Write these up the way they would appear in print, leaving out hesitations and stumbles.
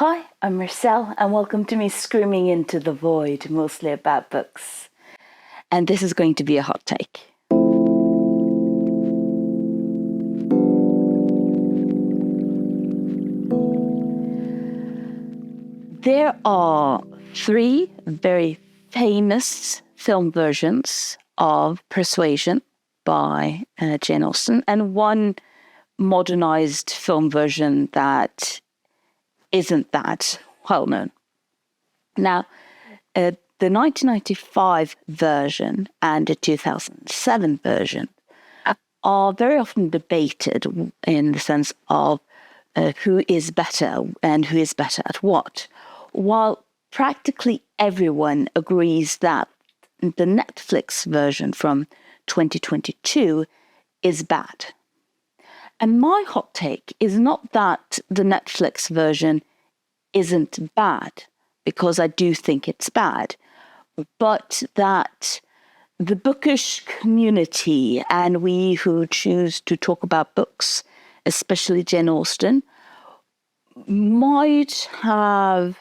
Hi, I'm Marcel, and welcome to me screaming into the void, mostly about books. And this is going to be a hot take. There are three very famous film versions of Persuasion by Jane Austen, and one modernized film version that isn't that well known. Now, the 1995 version and the 2007 version are very often debated in the sense of who is better and who is better at what, while practically everyone agrees that the Netflix version from 2022 is bad. And my hot take is not that the Netflix version isn't bad, because I do think it's bad, but that the bookish community and we who choose to talk about books, especially Jane Austen, might have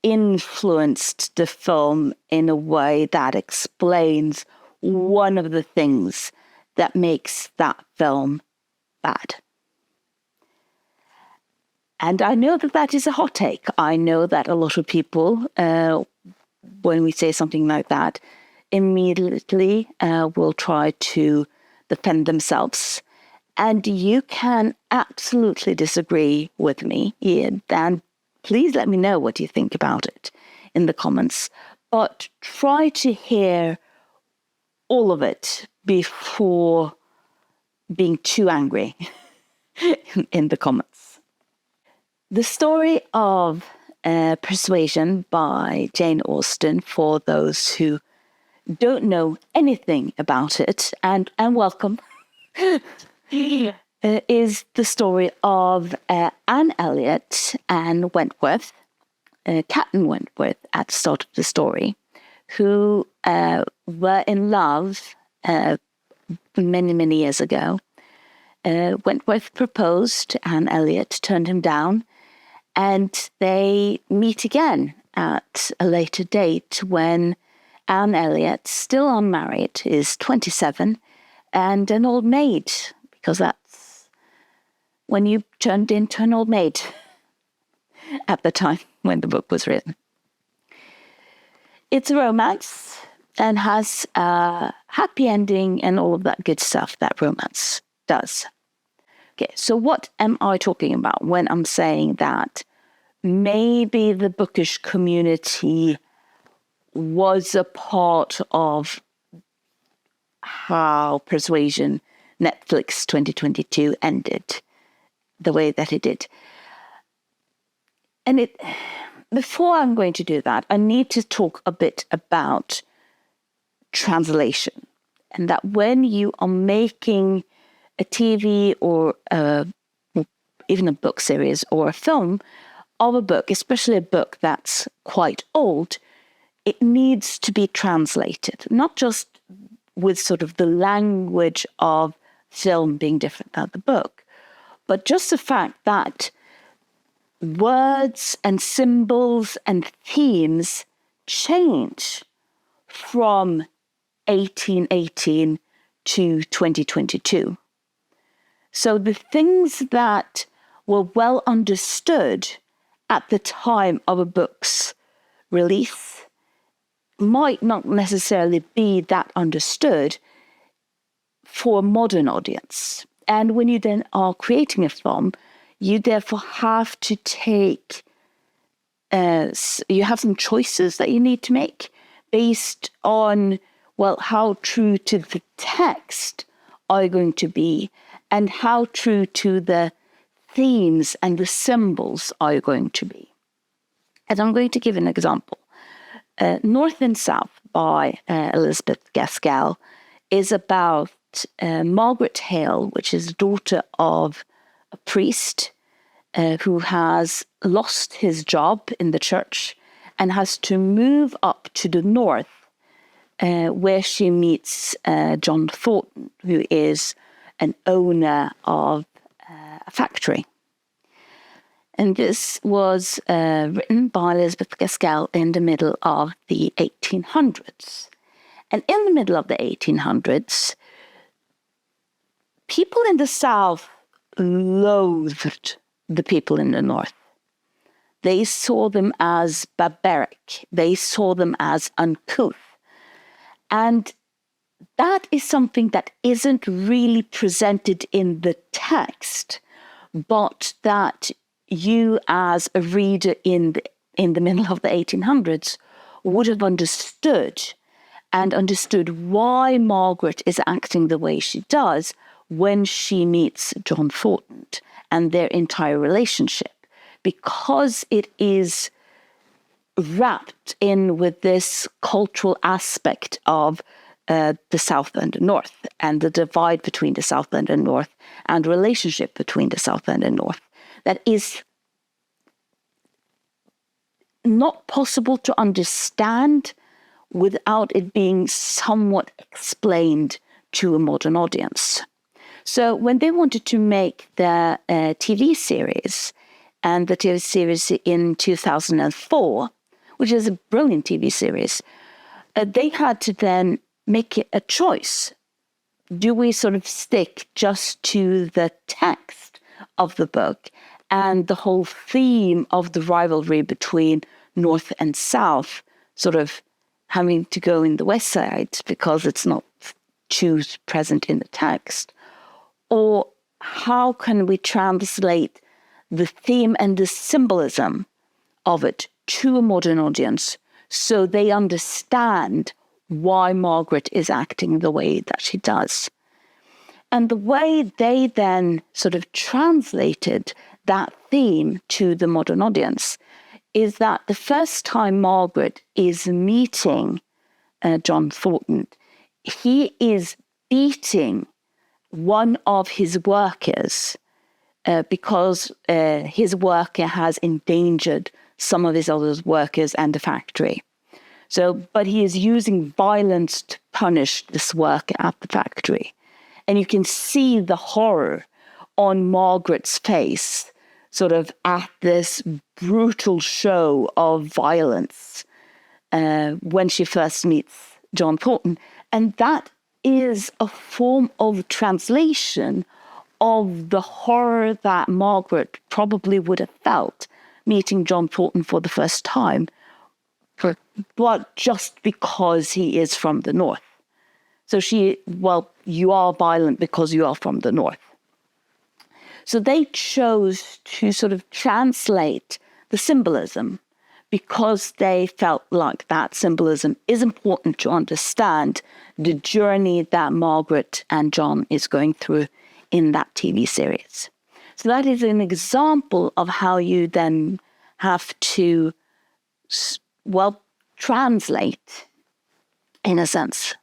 influenced the film in a way that explains one of the things that makes that film bad. And I know that that is a hot take. I know that a lot of people, when we say something like that, immediately will try to defend themselves. And you can absolutely disagree with me. And please let me know what you think about it in the comments. But try to hear all of it before being too angry in the comments. The story of Persuasion by Jane Austen, for those who don't know anything about it, and welcome, is the story of Anne Elliot and Wentworth, Captain Wentworth at the start of the story, who were in love many, many years ago. Wentworth proposed, Anne Elliot turned him down, and they meet again at a later date when Anne Elliot, still unmarried, is 27 and an old maid, because that's when you turned into an old maid at the time when the book was written. It's a romance and has a happy ending and all of that good stuff that romance does. Okay, so what am I talking about when I'm saying that maybe the bookish community was a part of how Persuasion Netflix 2022 ended the way that it did? And before I'm going to do that, I need to talk a bit about translation, and that when you are making a TV or even a book series or a film of a book, especially a book that's quite old, it needs to be translated, not just with sort of the language of film being different than the book, but just the fact that words and symbols and themes change from 1818 to 2022. So the things that were well understood at the time of a book's release might not necessarily be that understood for a modern audience. And when you then are creating a film, you therefore have to take, you have some choices that you need to make based on, well, how true to the text are you going to be, and how true to the themes and the symbols are you going to be. And I'm going to give an example. North and South by Elizabeth Gaskell is about Margaret Hale, which is the daughter of a priest who has lost his job in the church and has to move up to the north, where she meets John Thornton, who is an owner of a factory. And this was written by Elizabeth Gaskell in the middle of the 1800s. And in the middle of the 1800s, people in the South loathed the people in the North. They saw them as barbaric. They saw them as uncouth. And that is something that isn't really presented in the text, but that you as a reader in the middle of the 1800s would have understood, and understood why Margaret is acting the way she does when she meets John Thornton and their entire relationship, because it is wrapped in with this cultural aspect of the South and the North, and the divide between the South and the North, and the relationship between the South and the North, that is not possible to understand without it being somewhat explained to a modern audience. So when they wanted to make the TV series, and the TV series in 2004, which is a brilliant TV series, they had to then make a choice. Do we sort of stick just to the text of the book and the whole theme of the rivalry between North and South sort of having to go in the West Side because it's not too present in the text? Or how can we translate the theme and the symbolism of it to a modern audience so they understand why Margaret is acting the way that she does? And the way they then sort of translated that theme to the modern audience is that the first time Margaret is meeting John Thornton, he is beating one of his workers because his worker has endangered some of his other workers and the factory. But he is using violence to punish this worker at the factory. And you can see the horror on Margaret's face, sort of at this brutal show of violence when she first meets John Thornton. And that is a form of translation of the horror that Margaret probably would have felt meeting John Thornton for the first time, but just because he is from the North. So you are violent because you are from the North. So they chose to sort of translate the symbolism because they felt like that symbolism is important to understand the journey that Margaret and John is going through in that TV series. So that is an example of how you then have to, translate in a sense.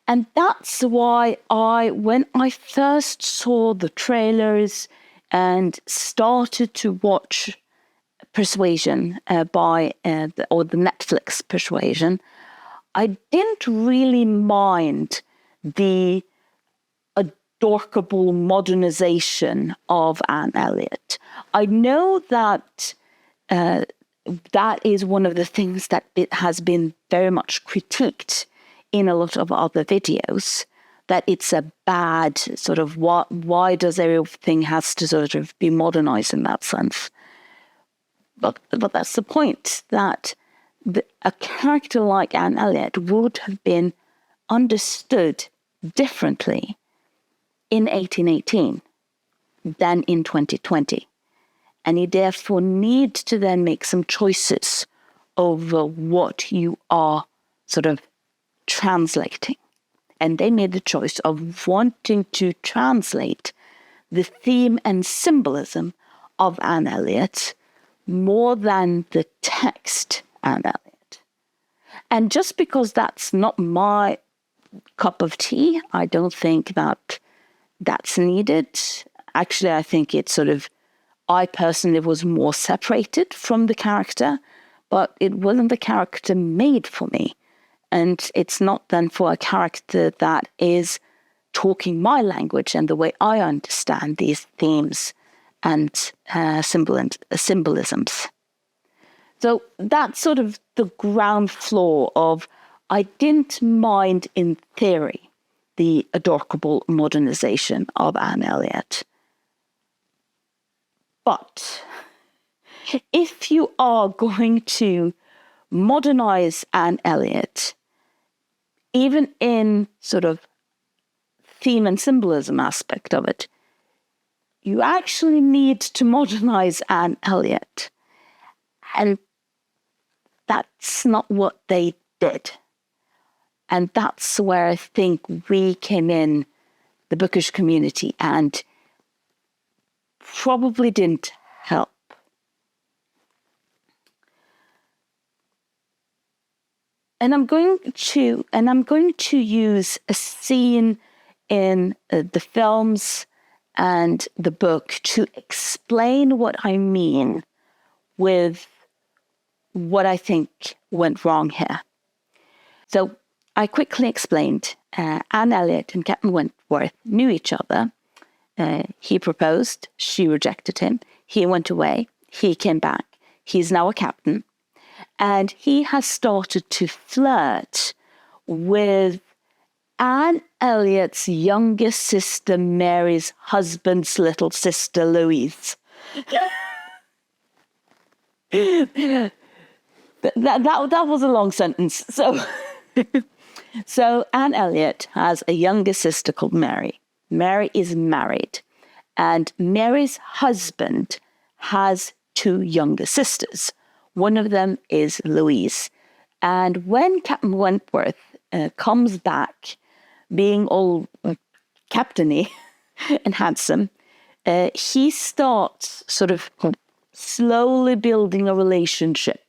And that's why when I first saw the trailers and started to watch Persuasion the Netflix Persuasion, I didn't really mind the adorkable modernization of Anne Elliot. I know that that is one of the things that it has been very much critiqued in a lot of other videos, that it's a bad sort of, why does everything has to sort of be modernized in that sense? But that's the point, that a character like Anne Elliot would have been understood differently in 1818 than in 2020. And you therefore need to then make some choices over what you are sort of translating. And they made the choice of wanting to translate the theme and symbolism of Anne Elliot more than the text Anne Elliot. And just because that's not my cup of tea, I don't think that that's needed. Actually, I think it's sort of, I personally was more separated from the character, but it wasn't the character made for me. And it's not then for a character that is talking my language and the way I understand these themes and symbolisms. So that's sort of the ground floor of, I didn't mind in theory the adorkable modernization of Anne Elliot. But if you are going to modernize Anne Elliot, even in sort of theme and symbolism aspect of it, you actually need to modernize Anne Elliot. And that's not what they did. And that's where I think we came in, the bookish community, and probably didn't help. And I'm going to use a scene in the films and the book to explain what I mean with what I think went wrong here. So I quickly explained Anne Elliot and Captain Wentworth knew each other. He proposed, she rejected him. He went away, he came back. He's now a captain. And he has started to flirt with Anne Elliot's youngest sister, Mary's husband's little sister, Louise. that was a long sentence. So Anne Elliot has a younger sister called Mary. Mary is married, and Mary's husband has 2 younger sisters. One of them is Louise. And when Captain Wentworth comes back, being all captainy and handsome, he starts sort of slowly building a relationship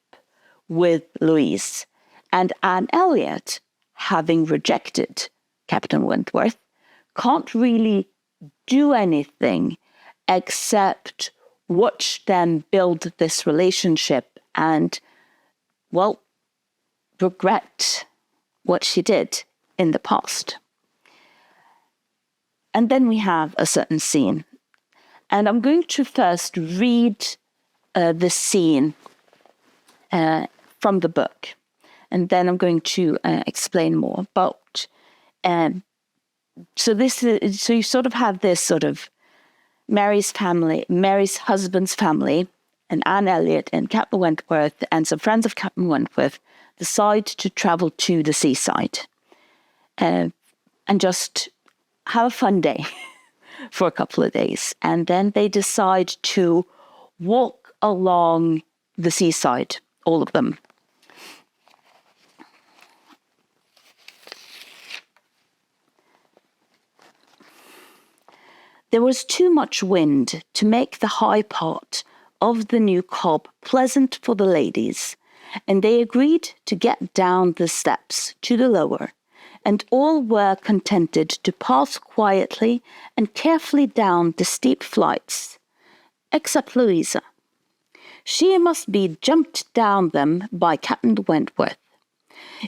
with Louise. And Anne Elliot, having rejected Captain Wentworth, can't really do anything except watch them build this relationship and, well, regret what she did in the past. And then we have a certain scene. And I'm going to first read the scene from the book. And then I'm going to explain more. But so you sort of have this sort of Mary's family, Mary's husband's family, and Anne Elliot and Captain Wentworth and some friends of Captain Wentworth decide to travel to the seaside and just have a fun day for a couple of days. And then they decide to walk along the seaside, all of them. There was too much wind to make the high part of the new cob pleasant for the ladies, and they agreed to get down the steps to the lower, and all were contented to pass quietly and carefully down the steep flights, except Louisa. She must be jumped down them by Captain Wentworth.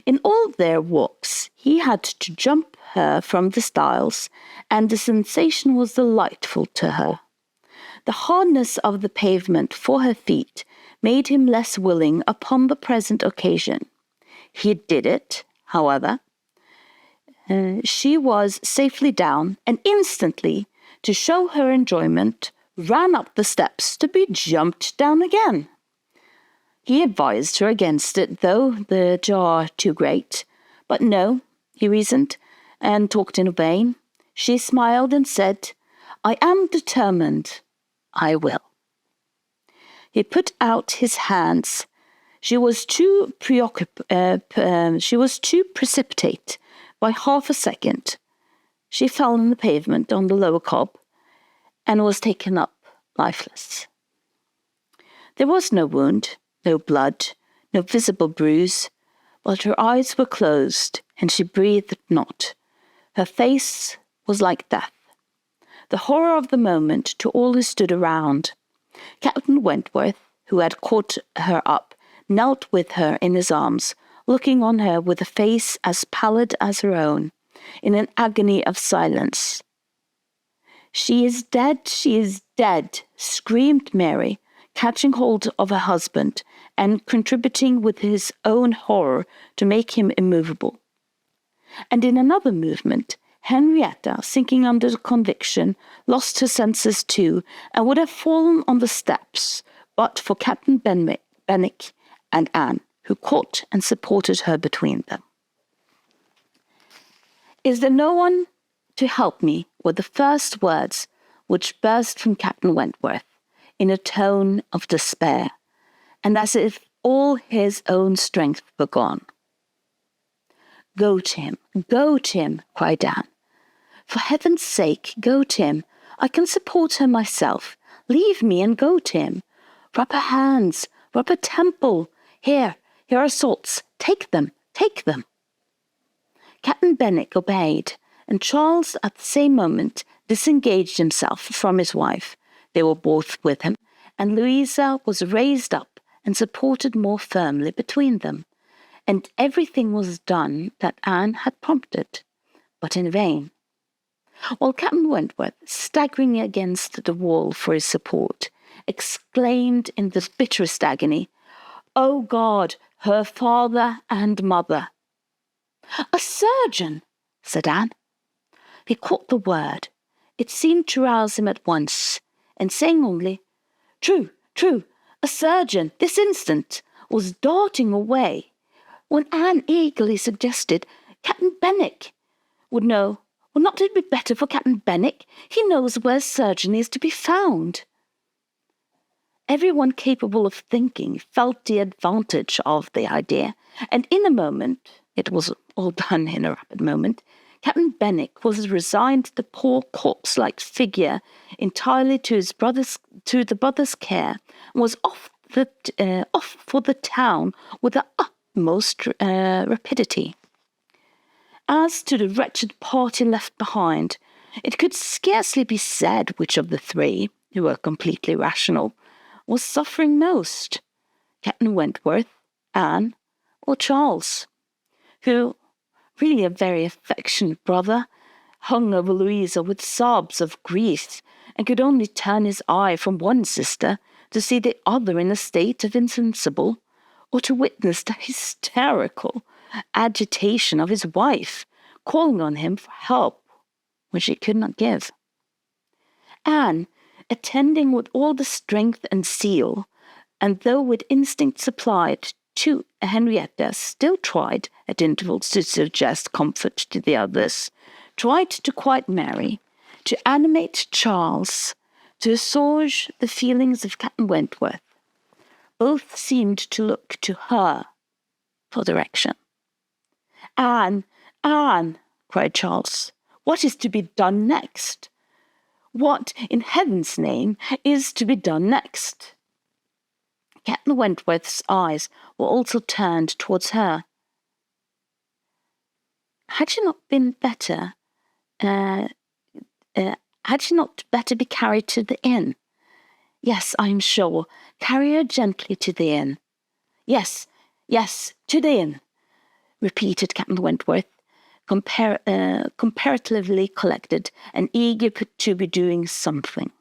In all their walks, he had to jump her from the stiles, and the sensation was delightful to her. The hardness of the pavement for her feet made him less willing upon the present occasion. He did it, however. She was safely down, and instantly, to show her enjoyment, ran up the steps to be jumped down again. He advised her against it, though the jar too great. But no, he reasoned, and talked in vain. She smiled and said, "I am determined. I will." He put out his hands. She was too precipitate by half a second. She fell on the pavement on the lower cob and was taken up lifeless. There was no wound, no blood, no visible bruise, but her eyes were closed and she breathed not. Her face was like death. The horror of the moment to all who stood around. Captain Wentworth, who had caught her up, knelt with her in his arms, looking on her with a face as pallid as her own, in an agony of silence. "She is dead, she is dead, screamed Mary, catching hold of her husband and contributing with his own horror to make him immovable. And in another movement, Henrietta, sinking under the conviction, lost her senses too, and would have fallen on the steps, but for Captain Benwick and Anne, who caught and supported her between them. "Is there no one to help me?" were the first words which burst from Captain Wentworth, in a tone of despair, and as if all his own strength were gone. Go to him, cried Anne. "For heaven's sake, go to him. I can support her myself. Leave me and go to him. Rub her hands, rub her temple. Here are salts. Take them. Captain Benwick obeyed, and Charles at the same moment disengaged himself from his wife. They were both with him, and Louisa was raised up and supported more firmly between them, and everything was done that Anne had prompted, but in vain. While Captain Wentworth, staggering against the wall for his support, exclaimed in the bitterest agony, "O God, her father and mother!" "A surgeon!" said Anne. He caught the word. It seemed to rouse him at once, and saying only, True, a surgeon, this instant," was darting away, when Anne eagerly suggested Captain Benwick would know. "Would not it be better for Captain Benwick? He knows where a surgeon is to be found." Everyone capable of thinking felt the advantage of the idea, and in a moment, it was all done in a rapid moment, Captain Benwick was resigned the poor corpse-like figure entirely to the brother's care, and was off for the town with the utmost rapidity. As to the wretched party left behind, it could scarcely be said which of the three, who were completely rational, was suffering most, Captain Wentworth, Anne, or Charles, who, really a very affectionate brother, hung over Louisa with sobs of grief, and could only turn his eye from one sister to see the other in a state of insensible, or to witness the hysterical agitation of his wife, calling on him for help which he could not give. Anne, attending with all the strength and zeal, and though with instinct supplied to Henrietta, still tried at intervals to suggest comfort to the others, tried to quiet Mary, to animate Charles, to assuage the feelings of Captain Wentworth. Both seemed to look to her for direction. Anne, cried Charles, what is to be done next? What, in heaven's name, is to be done next? Captain Wentworth's eyes were also turned towards her. Had she not better be carried to the inn? Yes, I am sure. Carry her gently to the inn. Yes, to the inn, repeated Captain Wentworth, comparatively collected and eager to be doing something.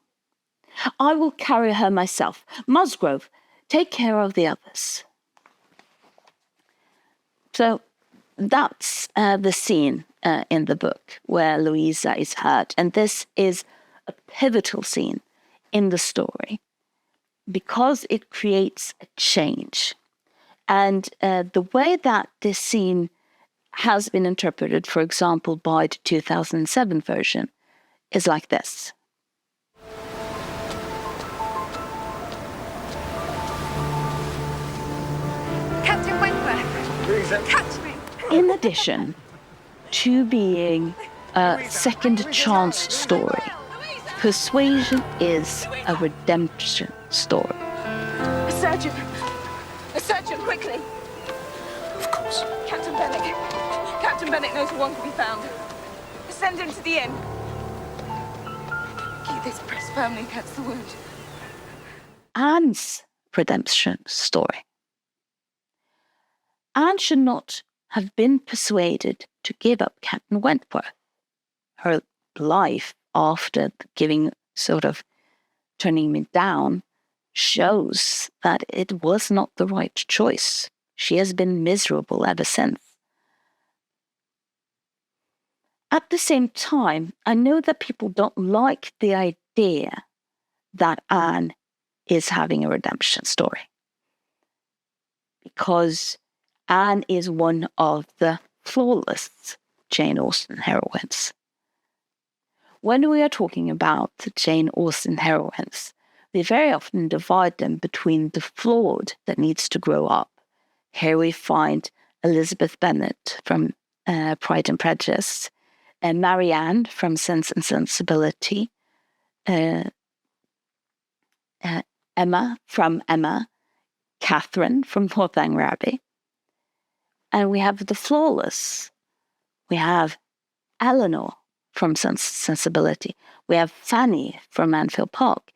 I will carry her myself. Musgrove, take care of the others. So that's the scene in the book where Louisa is hurt. And this is a pivotal scene in the story because it creates a change. And the way that this scene has been interpreted, for example, by the 2007 version, is like this. Captain Wentworth, catch me! In addition to being a second chance story, Persuasion is a redemption story. A surgeon, quickly! Of course. Captain Benwick knows where one can be found. Send him to the inn. Keep this pressed firmly against the wound. Anne's redemption story. Anne should not have been persuaded to give up Captain Wentworth. Her life after giving sort of turning me down shows that it was not the right choice. She has been miserable ever since. At the same time, I know that people don't like the idea that Anne is having a redemption story, because Anne is one of the flawless Jane Austen heroines. When we are talking about Jane Austen heroines, we very often divide them between the flawed that needs to grow up. Here we find Elizabeth Bennet from Pride and Prejudice, and Marianne from Sense and Sensibility, Emma from Emma, Catherine from Northanger Abbey. And we have the flawless. We have Eleanor from Sensibility. We have Fanny from Anfield Park.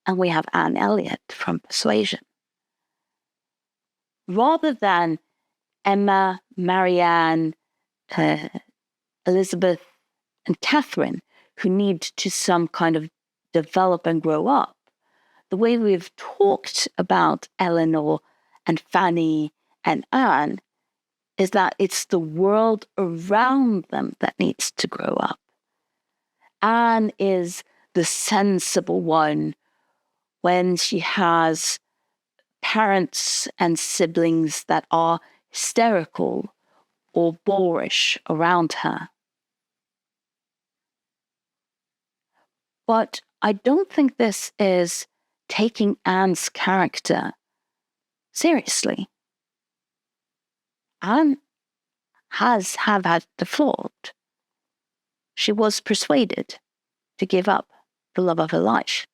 And we have Anne Elliot from Persuasion. Rather than Emma, Marianne, Elizabeth, and Catherine, who need to some kind of develop and grow up, the way we've talked about Eleanor and Fanny and Anne is that it's the world around them that needs to grow up. Anne is the sensible one when she has parents and siblings that are hysterical or boorish around her. But I don't think this is taking Anne's character seriously. Anne have had the flawed. She was persuaded to give up the love of her life,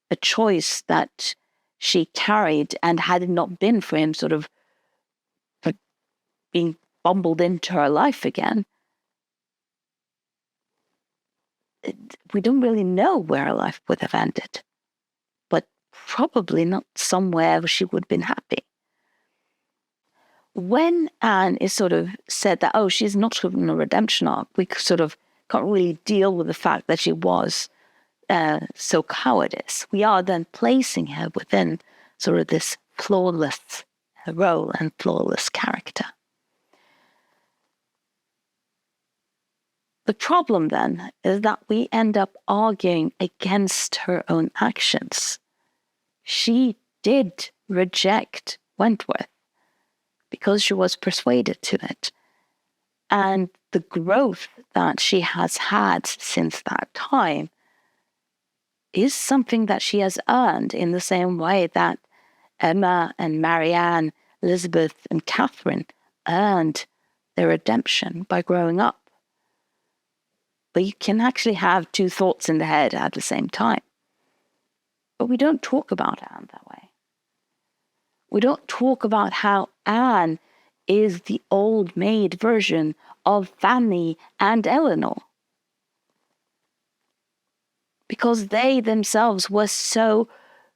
a choice that she carried, and had it not been for him sort of being bumbled into her life again, we don't really know where her life would have ended, but probably not somewhere where she would have been happy. When Anne is sort of said that, oh, she's not in a redemption arc, we sort of can't really deal with the fact that she was so cowardice. We are then placing her within sort of this flawless role and flawless character. The problem then is that we end up arguing against her own actions. She did reject Wentworth because she was persuaded to it. And the growth that she has had since that time is something that she has earned in the same way that Emma and Marianne, Elizabeth and Catherine earned their redemption by growing up. But you can actually have two thoughts in the head at the same time. But we don't talk about Anne that way. We don't talk about how Anne is the old maid version of Fanny and Eleanor, because they themselves were so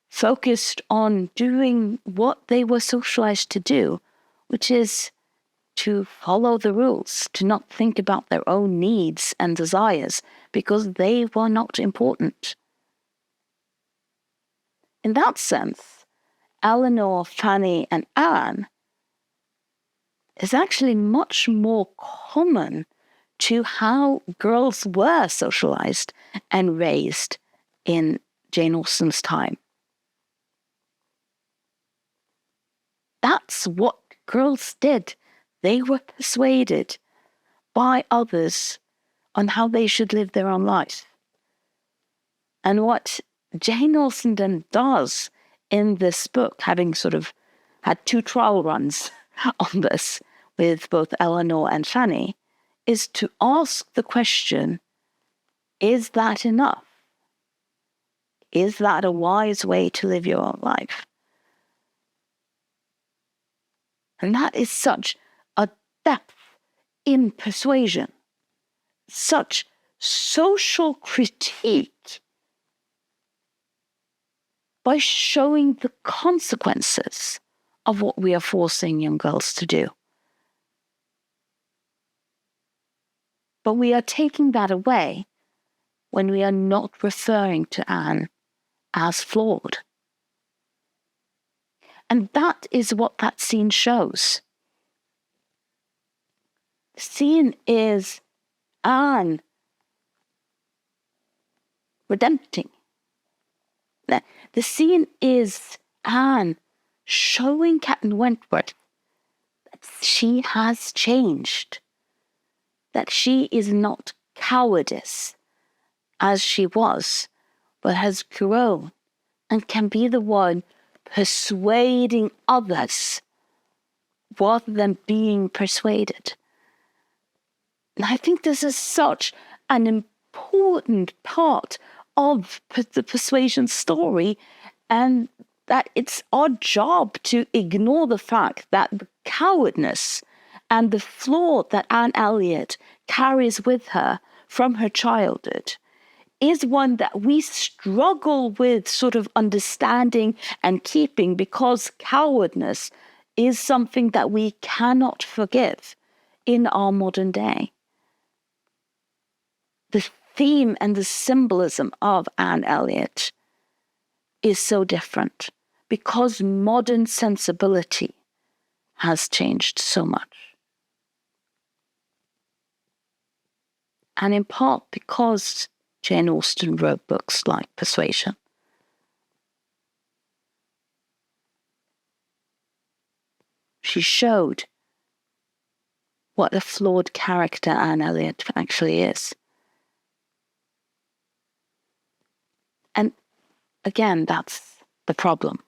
focused on doing what they were socialized to do, which is to follow the rules, to not think about their own needs and desires, because they were not important. In that sense, Eleanor, Fanny, and Anne is actually much more common to how girls were socialized and raised in Jane Austen's time. That's what girls did. They were persuaded by others on how they should live their own life. And what Jane Austen then does in this book, having sort of had two trial runs on this with both Eleanor and Fanny, is to ask the question, is that enough? Is that a wise way to live your own life? And that is such a depth in persuasion, such social critique by showing the consequences of what we are forcing young girls to do. But we are taking that away when we are not referring to Anne as flawed. And that is what that scene shows. The scene is Anne redempting. The scene is Anne showing Captain Wentworth that she has changed, that she is not cowardice as she was, but has grown and can be the one persuading others rather than being persuaded. And I think this is such an important part of the Persuasion story, and that it's our job to ignore the fact that the cowardness and the flaw that Anne Elliot carries with her from her childhood is one that we struggle with sort of understanding and keeping, because cowardness is something that we cannot forgive in our modern day. The theme and the symbolism of Anne Elliot is so different because modern sensibility has changed so much. And in part because Jane Austen wrote books like Persuasion. She showed what a flawed character Anne Elliot actually is. And again, that's the problem.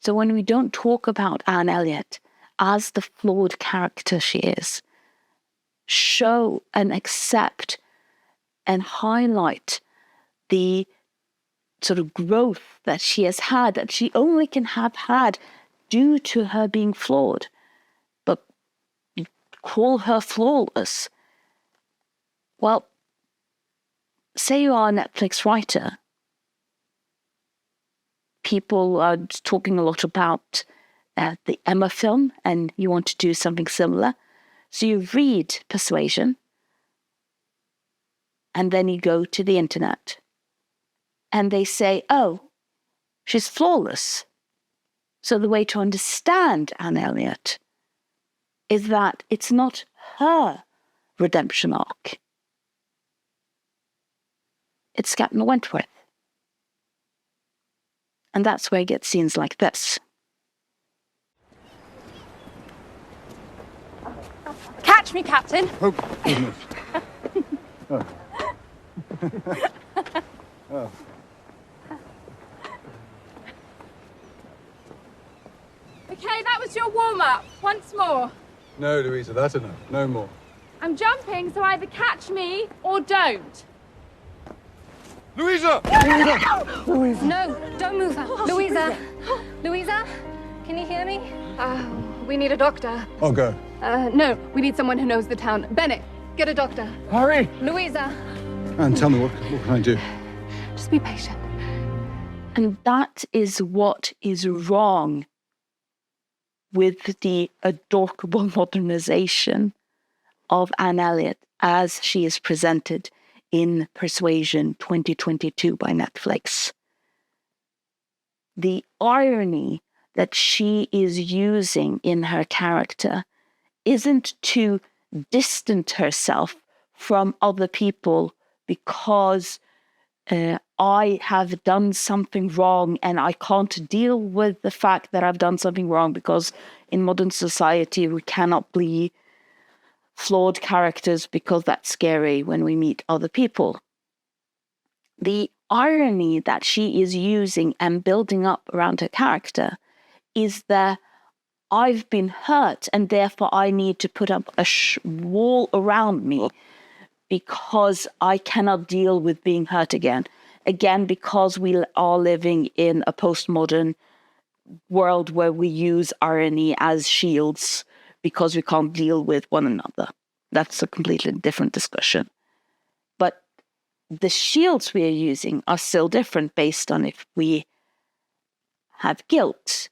So when we don't talk about Anne Elliot as the flawed character she is, show and accept and highlight the sort of growth that she has had, that she only can have had due to her being flawed, but call her flawless. Well, say you are a Netflix writer. People are talking a lot about the Emma film, and you want to do something similar. So you read Persuasion, and then you go to the internet, and they say, oh, she's flawless. So the way to understand Anne Elliot is that it's not her redemption arc. It's Captain Wentworth. And that's where you get scenes like this. Catch me, Captain. Oh, goodness. Oh. Oh. Okay, that was your warm-up. Once more. No, Louisa, that's enough. No more. I'm jumping, so either catch me or don't. Louisa! Louisa! No, don't move her. Louisa! Louisa? Can you hear me? We need a doctor. I'll go. No, we need someone who knows the town. Bennett, get a doctor. Hurry! Louisa! And tell me, what can I do? Just be patient. And that is what is wrong with the adorable modernization of Anne Elliot as she is presented in Persuasion 2022 by Netflix. The irony that she is using in her character isn't to distance herself from other people because I have done something wrong and I can't deal with the fact that I've done something wrong, because in modern society we cannot be flawed characters because that's scary when we meet other people. The irony that she is using and building up around her character is that I've been hurt and therefore I need to put up a wall around me because I cannot deal with being hurt again. Again, because we are living in a postmodern world where we use irony as shields because we can't deal with one another. That's a completely different discussion. But the shields we are using are still different based on if we have guilt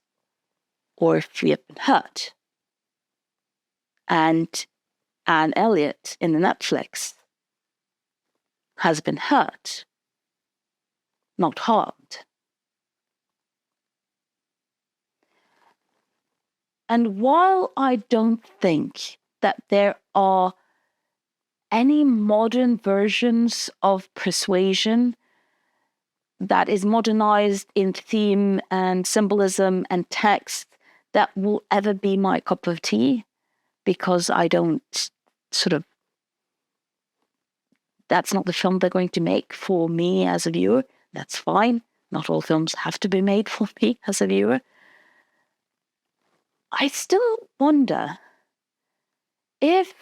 or if we have been hurt. And Anne Elliot in the Netflix has been hurt not harmed. And while I don't think that there are any modern versions of Persuasion that is modernized in theme and symbolism and text that will ever be my cup of tea, because I don't that's not the film they're going to make for me as a viewer. That's fine. Not all films have to be made for me as a viewer. I still wonder if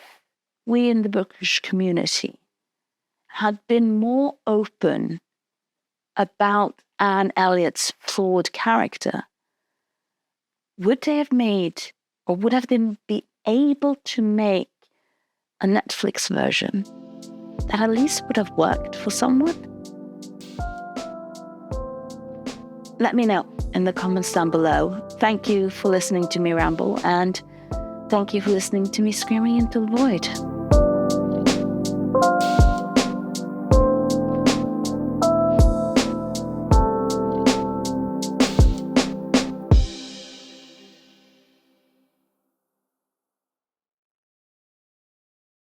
we in the bookish community had been more open about Anne Elliot's flawed character, would they have made, or would have them be able to make a Netflix version that at least would have worked for someone? Let me know in the comments down below. Thank you for listening to me ramble, and thank you for listening to me screaming into the void.